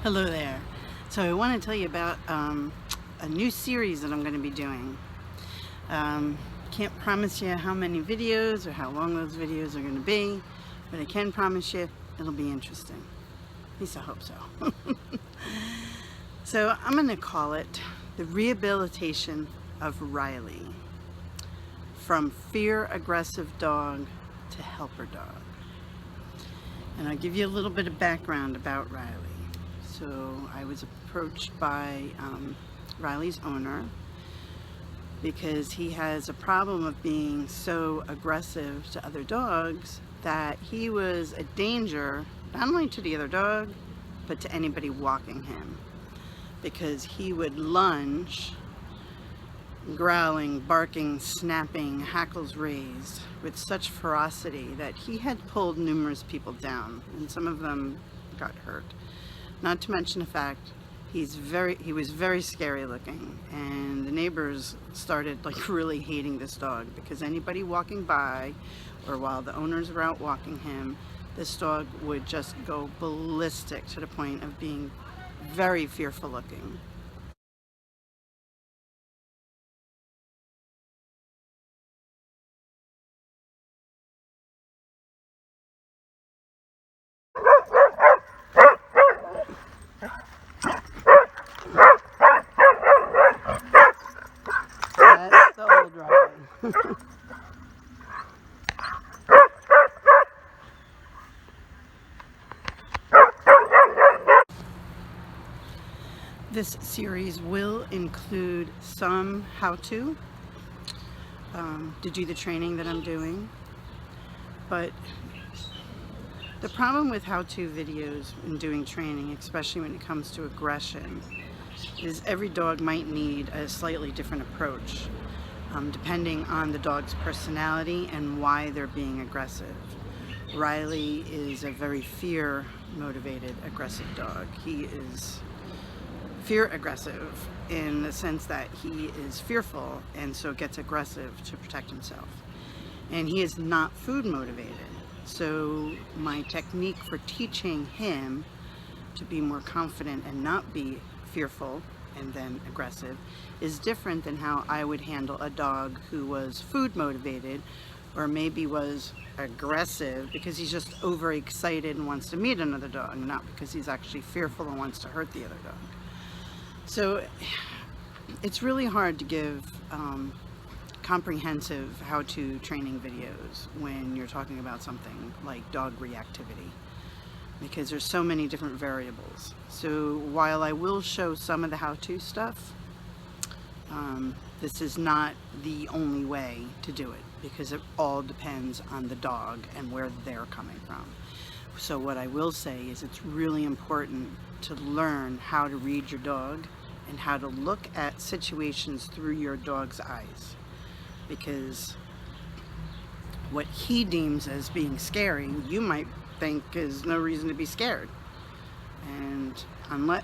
Hello there. So I want to tell you about a new series that I'm going to be doing. Can't promise you how many videos or how long those videos are going to be, but I can promise you it'll be interesting. At least I hope so. So I'm going to call it The Rehabilitation of Riley. From Fear Aggressive Dog to Helper Dog. And I'll give you a little bit of background about Riley. So I was approached by Riley's owner because he has a problem of being so aggressive to other dogs that he was a danger not only to the other dog but to anybody walking him, because he would lunge, growling, barking, snapping, hackles raised with such ferocity that he had pulled numerous people down, and some of them got hurt. Not to mention the fact he was very scary looking, and the neighbors started really hating this dog because anybody walking by or while the owners were out walking him, this dog would just go ballistic to the point of being very fearful looking. That's the old Riley. This series will include some how-to do the training that I'm doing, but the problem with how-to videos and doing training, especially when it comes to aggression, is every dog might need a slightly different approach depending on the dog's personality and why they're being aggressive. Riley is a very fear-motivated aggressive dog. He is fear aggressive in the sense that he is fearful and so gets aggressive to protect himself. And he is not food motivated. So my technique for teaching him to be more confident and not be fearful and then aggressive is different than how I would handle a dog who was food motivated or maybe was aggressive because he's just overexcited and wants to meet another dog, not because he's actually fearful and wants to hurt the other dog. So it's really hard to give comprehensive how-to training videos when you're talking about something like dog reactivity, because there's so many different variables. So while I will show some of the how-to stuff, this is not the only way to do it, because it all depends on the dog and where they're coming from. So what I will say is it's really important to learn how to read your dog and how to look at situations through your dog's eyes, because what he deems as being scary, you might think is no reason to be scared. And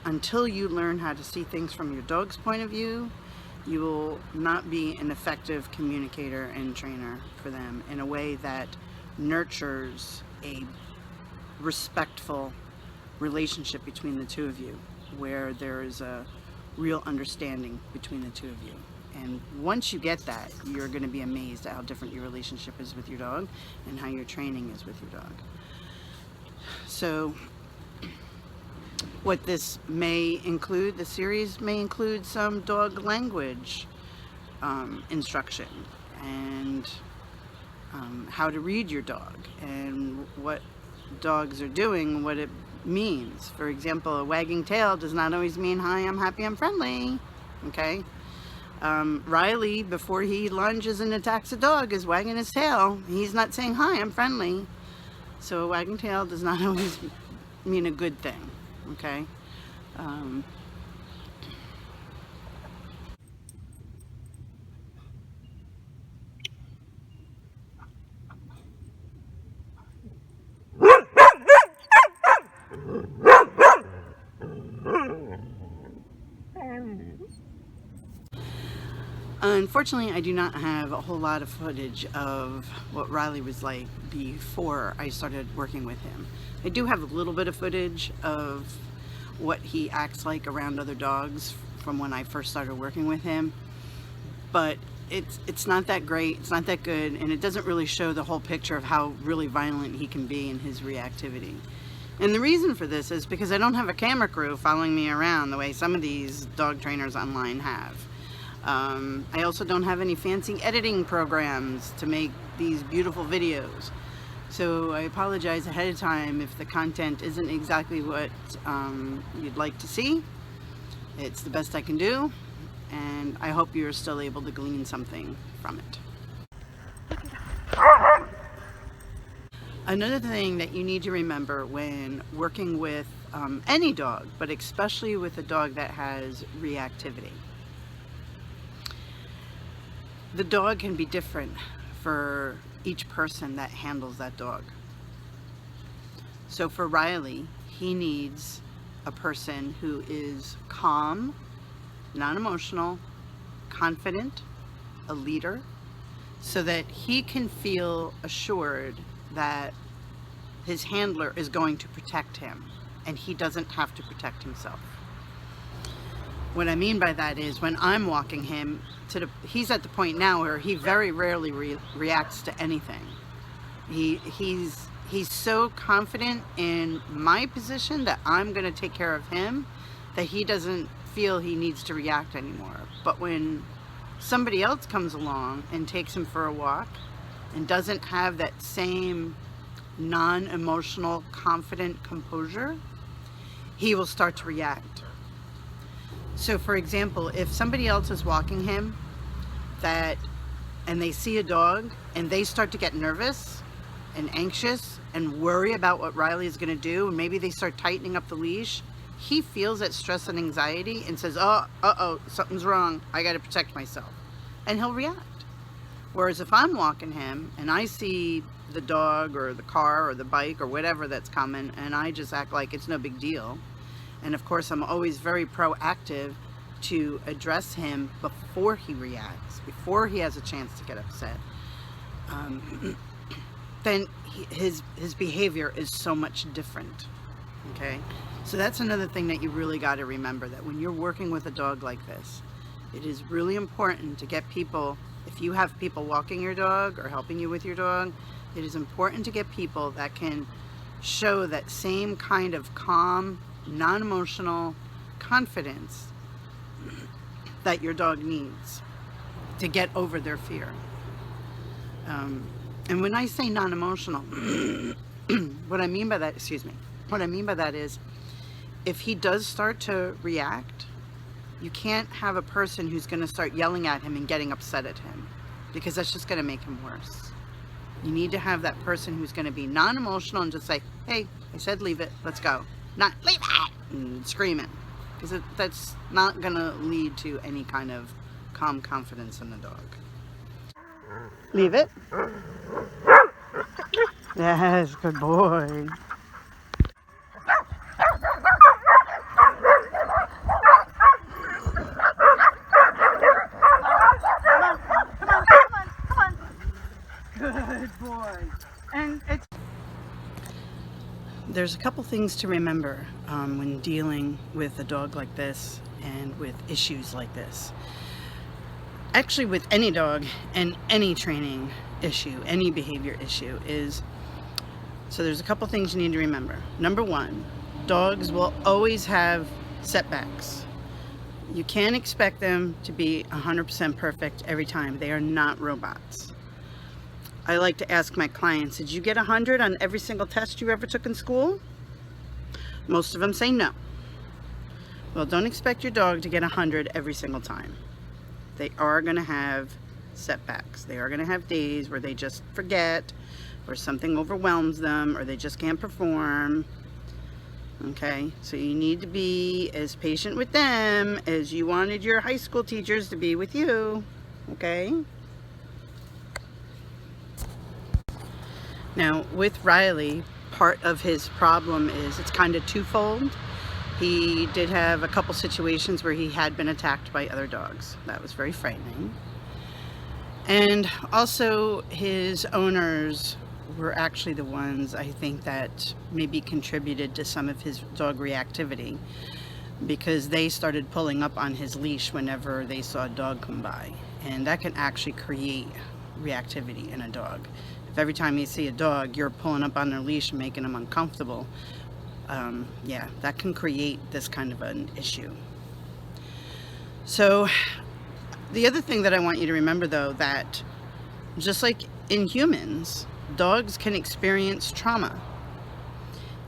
until you learn how to see things from your dog's point of view, you will not be an effective communicator and trainer for them in a way that nurtures a respectful relationship between the two of you, where there is a real understanding between the two of you. And once you get that, you're going to be amazed at how different your relationship is with your dog and how your training is with your dog. So what this may include, the series may include some dog language instruction and how to read your dog and what dogs are doing, what it means. For example, a wagging tail does not always mean hi, I'm happy, I'm friendly. Okay? Riley, before he lunges and attacks a dog, is wagging his tail. He's not saying hi, I'm friendly. So a wagging tail does not always mean a good thing. Okay? Unfortunately, I do not have a whole lot of footage of what Riley was like before I started working with him. I do have a little bit of footage of what he acts like around other dogs from when I first started working with him, but it's not that great, it's not that good, and it doesn't really show the whole picture of how really violent he can be in his reactivity. And the reason for this is because I don't have a camera crew following me around the way some of these dog trainers online have. I also don't have any fancy editing programs to make these beautiful videos. So I apologize ahead of time if the content isn't exactly what you'd like to see. It's the best I can do, and I hope you're still able to glean something from it. Another thing that you need to remember when working with any dog, but especially with a dog that has reactivity, the dog can be different for each person that handles that dog. So for Riley, he needs a person who is calm, non-emotional, confident, a leader, so that he can feel assured that his handler is going to protect him and he doesn't have to protect himself. What I mean by that is when I'm walking him, he's at the point now where he very rarely reacts to anything. He's so confident in my position that I'm going to take care of him that he doesn't feel he needs to react anymore. But when somebody else comes along and takes him for a walk and doesn't have that same non-emotional, confident composure, he will start to react. So for example, if somebody else is walking him and they see a dog and they start to get nervous and anxious and worry about what Riley is going to do, and maybe they start tightening up the leash, he feels that stress and anxiety and says, uh-oh, something's wrong, I got to protect myself, and he'll react. Whereas if I'm walking him and I see the dog or the car or the bike or whatever that's coming and I just act like it's no big deal, and of course I'm always very proactive to address him before he reacts, before he has a chance to get upset, then his behavior is so much different. Okay, so that's another thing that you really got to remember, that when you're working with a dog like this, it is really important to get people, if you have people walking your dog or helping you with your dog, it is important to get people that can show that same kind of calm, non-emotional confidence that your dog needs to get over their fear. And when I say non-emotional, what I mean by that, what I mean by that is, if he does start to react, you can't have a person who's going to start yelling at him and getting upset at him, because that's just going to make him worse. You need to have that person who's going to be non-emotional and just say, hey, I said leave it, let's go. Not leave it and screaming, because that's not going to lead to any kind of calm confidence in the dog. Leave it. Yes, good boy. Good boy. And there's a couple things to remember when dealing with a dog like this and with issues like this. Actually, with any dog and any training issue, any behavior issue is, so there's a couple things you need to remember. Number one, dogs will always have setbacks. You can't expect them to be 100% perfect every time. They are not robots. I like to ask my clients, did you get 100 on every single test you ever took in school? Most of them say no. Well, don't expect your dog to get 100 every single time. They are going to have setbacks. They are going to have days where they just forget, or something overwhelms them, or they just can't perform. Okay, so you need to be as patient with them as you wanted your high school teachers to be with you. Okay? Now, with Riley, part of his problem is it's kind of twofold. He did have a couple situations where he had been attacked by other dogs. That was very frightening. And also his owners were actually the ones I think that maybe contributed to some of his dog reactivity, because they started pulling up on his leash whenever they saw a dog come by, and that can actually create reactivity in a dog. If every time you see a dog you're pulling up on their leash and making them uncomfortable, yeah, that can create this kind of an issue. So the other thing that I want you to remember, though, that just like in humans, dogs can experience trauma,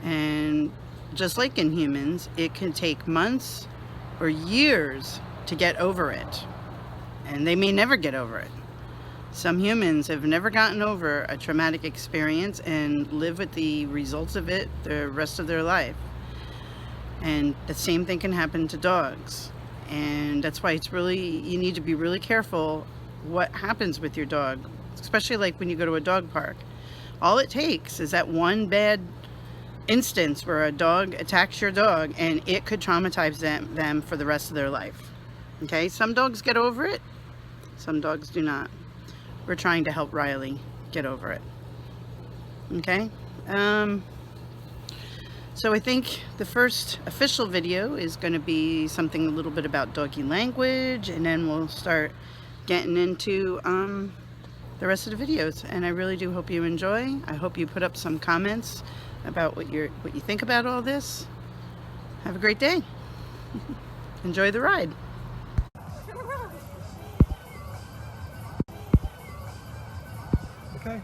and just like in humans, it can take months or years to get over it, and they may never get over it. Some humans have never gotten over a traumatic experience and live with the results of it the rest of their life. And the same thing can happen to dogs. And that's why you need to be really careful what happens with your dog, especially like when you go to a dog park. All it takes is that one bad instance where a dog attacks your dog, and it could traumatize them for the rest of their life. Okay, some dogs get over it, some dogs do not. We're trying to help Riley get over it. Okay, so I think the first official video is going to be something a little bit about doggy language, and then we'll start getting into the rest of the videos. And I really do hope you enjoy. I hope you put up some comments about what you think about all this. Have a great day. Enjoy the ride. Okay.